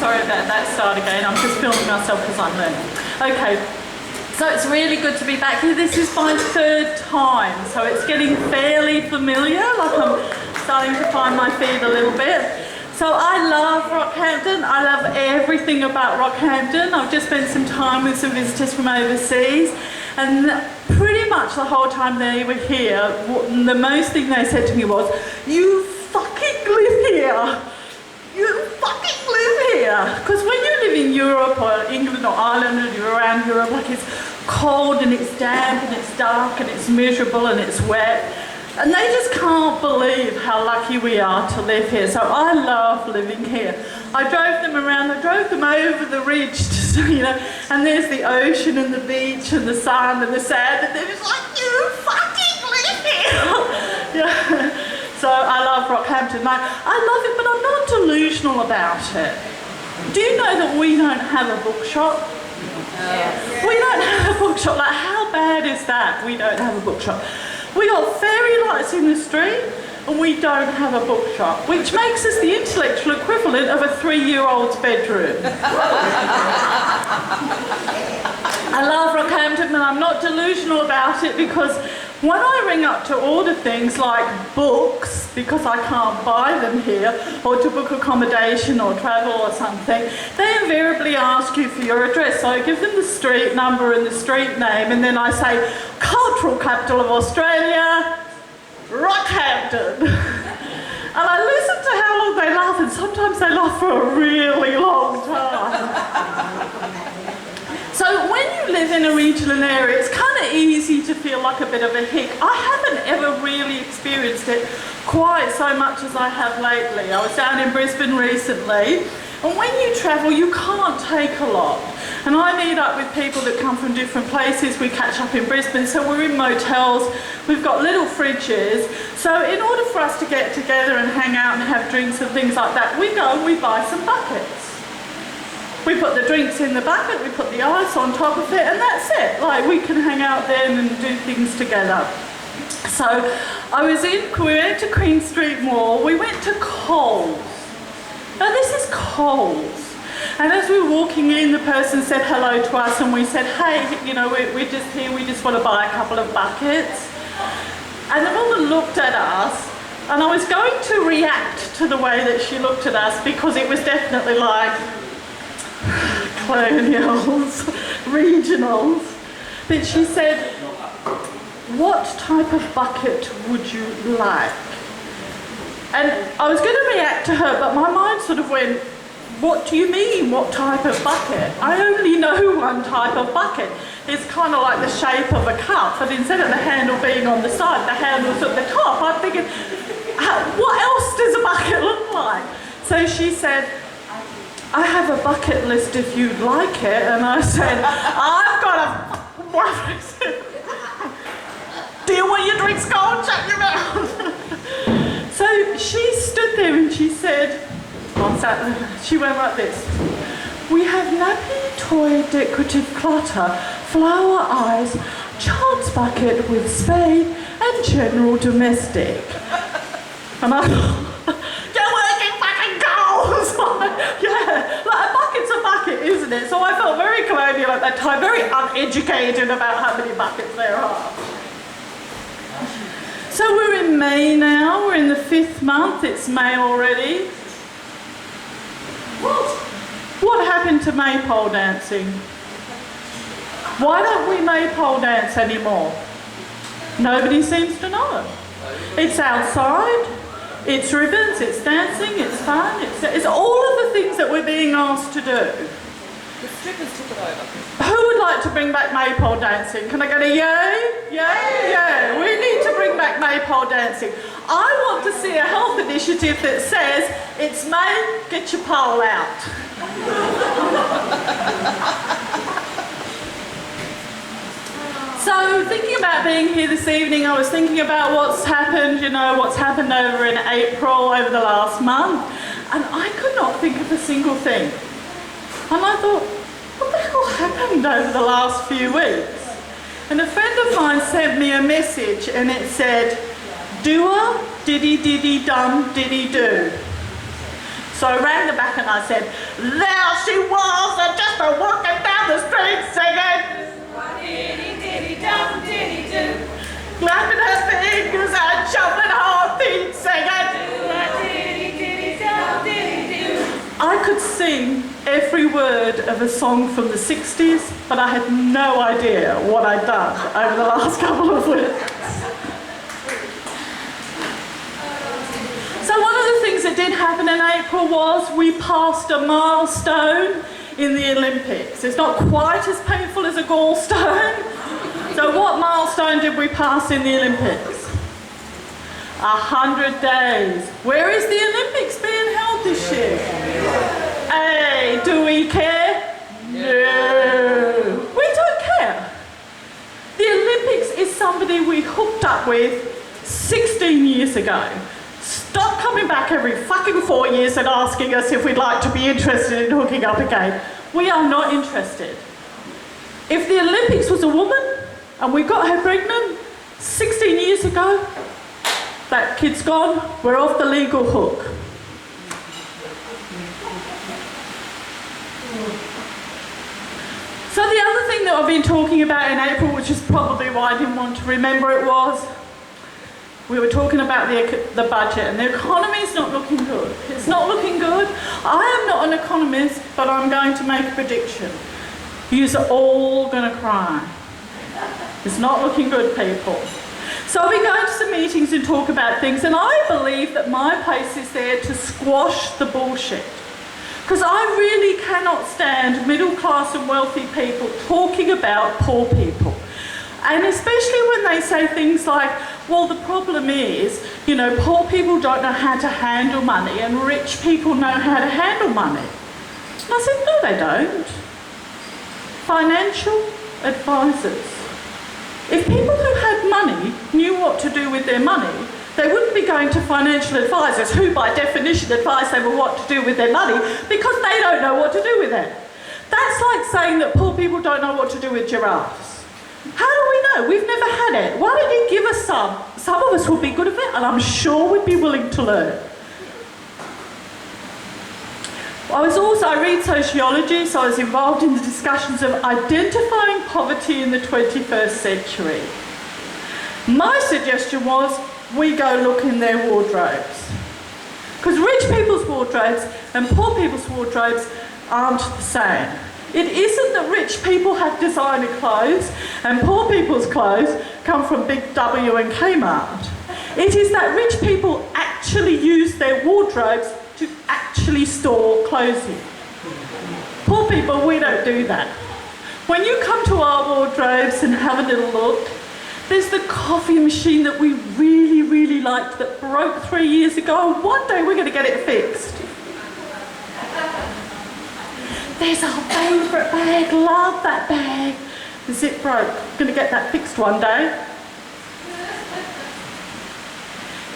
sorry about that. Start again. I'm just filming myself because I'm learning. Okay, so it's really good to be back here. This is my third time, so it's getting fairly familiar. Like I'm starting to find my feet a little bit. So I love Rockhampton. I love everything about Rockhampton. I've just spent some time with some visitors from overseas, and pretty much the whole time they were here, the most thing they said to me was, "You fucking live here. You fucking live here." Because when you live in Europe or England or Ireland and you're around Europe, like it's cold and it's damp and it's dark and it's miserable and it's wet. And they just can't believe how lucky we are to live here. So I love living here. I drove them around, I drove them over the ridge, and there's the ocean and the beach and the sun and the sand, and they're just like, "You fucking live here." Yeah. So I love Rockhampton. I love it, but I'm not delusional about it. Do you know that we don't have a bookshop? Yes. We don't have a bookshop. Like, how bad is that? We don't have a bookshop. We got fairy lights in the street and we don't have a bookshop, which makes us the intellectual equivalent of a 3-year-old's bedroom. I love Rockhampton, and I'm not delusional about it, because when I ring up to order things like books, because I can't buy them here, or to book accommodation or travel or something, they invariably ask you for your address. So I give them the street number and the street name, and then I say, "Cultural capital of Australia, Rockhampton." And I listen to how long they laugh, and sometimes they laugh for a really long time. So when you live in a regional area, it's kind of easy to feel like a bit of a hick. I haven't ever really experienced it quite so much as I have lately. I was down in Brisbane recently, and when you travel, you can't take a lot. And I meet up with people that come from different places. We catch up in Brisbane, so we're in motels. We've got little fridges. So in order for us to get together and hang out and have drinks and things like that, we go and we buy some buckets. We put the drinks in the bucket, we put the ice on top of it, and that's it. Like, we can hang out then and do things together. So we went to Queen Street Mall, we went to Coles. Now this is Coles. And as we were walking in, the person said hello to us, and we said, "Hey, we're just here, we just want to buy a couple of buckets." And the woman looked at us, and I was going to react to the way that she looked at us, because it was definitely like, colonials, regionals. But she said, "What type of bucket would you like?" And I was going to react to her, but my mind sort of went, "What do you mean, what type of bucket? I only know one type of bucket. It's kind of like the shape of a cup, but instead of the handle being on the side, the handle's at the top." I'm thinking, what else does a bucket look like? So she said, "I have a bucket list if you'd like it." And I said, "I've got a..." "Do you want your drinks cold? Shut your mouth." So she stood there and she said, she went like this: "We have nappy, toy, decorative clutter, flower eyes, child's bucket with spade and general domestic." And I thought, yeah, like a bucket's a bucket, isn't it? So I felt very colonial at that time, very uneducated about how many buckets there are. So we're in May now, we're in the 5th month, it's May already. What happened to maypole dancing? Why don't we maypole dance anymore? Nobody seems to know. It's outside. It's ribbons, it's dancing, it's fun, it's all of the things that we're being asked to do. The strippers took it over. Who would like to bring back maypole dancing? Can I get a yay? Yay? Yeah. We need to bring back maypole dancing. I want to see a health initiative that says, "It's May, get your pole out." So thinking about being here this evening, I was thinking about what's happened, what's happened over in April, over the last month, and I could not think of a single thing. And I thought, what the hell happened over the last few weeks? And a friend of mine sent me a message, and it said, "Doer, diddy diddy dum diddy do." So I rang the back and I said, there she was, just a walking down the street singing. Clapping her fingers and shuffling her feet singing. I could sing every word of a song from the 60s, but I had no idea what I'd done over the last couple of weeks. So one of the things that did happen in April was we passed a milestone in the Olympics. It's not quite as painful as a gallstone. So what milestone did we pass in the Olympics? 100 days. Where is the Olympics being held this year? Hey, do we care? No. We don't care. The Olympics is somebody we hooked up with 16 years ago. Stop coming back every fucking 4 years and asking us if we'd like to be interested in hooking up again. We are not interested. If the Olympics was a woman and we got her pregnant 16 years ago, that kid's gone, we're off the legal hook. So the other thing that I've been talking about in April, which is probably why I didn't want to remember it, was we were talking about the budget, and the economy's not looking good. It's not looking good. I am not an economist, but I'm going to make a prediction. You're all going to cry. It's not looking good, people. So I'll be going to some meetings and talk about things, and I believe that my place is there to squash the bullshit. Because I really cannot stand middle class and wealthy people talking about poor people. And especially when they say things like, well, the problem is, you know, poor people don't know how to handle money and rich people know how to handle money. And I said, no, they don't. Financial advisors. If people who had money knew what to do with their money, they wouldn't be going to financial advisors who, by definition, advise them on what to do with their money because they don't know what to do with it. That's like saying that poor people don't know what to do with giraffes. How do we know? We've never had it. Why don't you give us some? Some of us would be good at it, and I'm sure we'd be willing to learn. I read sociology, so I was involved in the discussions of identifying poverty in the 21st century. My suggestion was we go look in their wardrobes. Because rich people's wardrobes and poor people's wardrobes aren't the same. It isn't that rich people have designer clothes and poor people's clothes come from Big W and Kmart. It is that rich people actually use their wardrobes to actually store clothing. Poor people, we don't do that. When you come to our wardrobes and have a little look, there's the coffee machine that we really, really liked that broke 3 years ago, and one day we're going to get it fixed. There's our favourite bag, love that bag. The zip broke, going to get that fixed one day.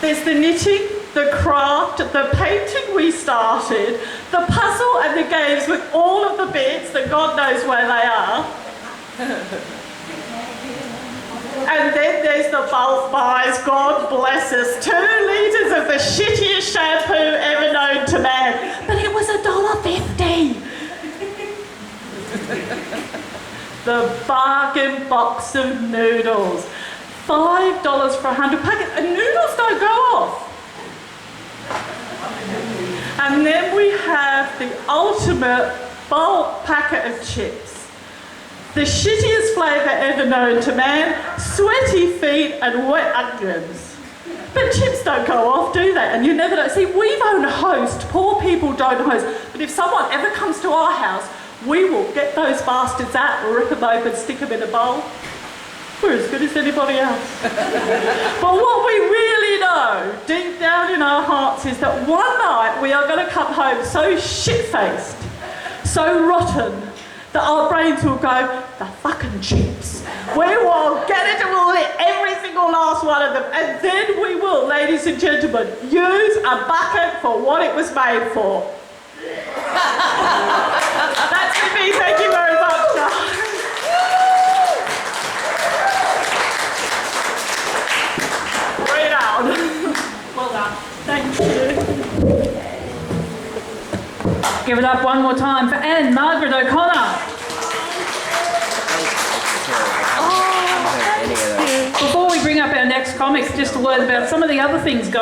There's the knitting, the craft, the painting we started, the puzzle and the games with all of the bits that God knows where they are. And then there's the bulk buys, God bless us, 2 litres of the shittiest shampoo ever known to man. But it was $1.50. The bargain box of noodles. $5 for 100 packets, and noodles don't go off. And then we have the ultimate bulk packet of chips. The shittiest flavour ever known to man, sweaty feet and wet onions. But chips don't go off, do they? And you never know. See, we don't host, poor people don't host, but if someone ever comes to our house, we will get those bastards out, rip them open, stick them in a bowl. We're as good as anybody else. But what we really know, deep down in our hearts, is that one night we are going to come home so shit-faced, so rotten, that our brains will go, the fucking chips. We will get it and we'll eat every single last one of them. And then we will, ladies and gentlemen, use a bucket for what it was made for. That's for me. Thank you very much, guys. Well done. Thank you. Give it up one more time for Anne Margaret O'Connor. Before we bring up our next comic, just a word about some of the other things going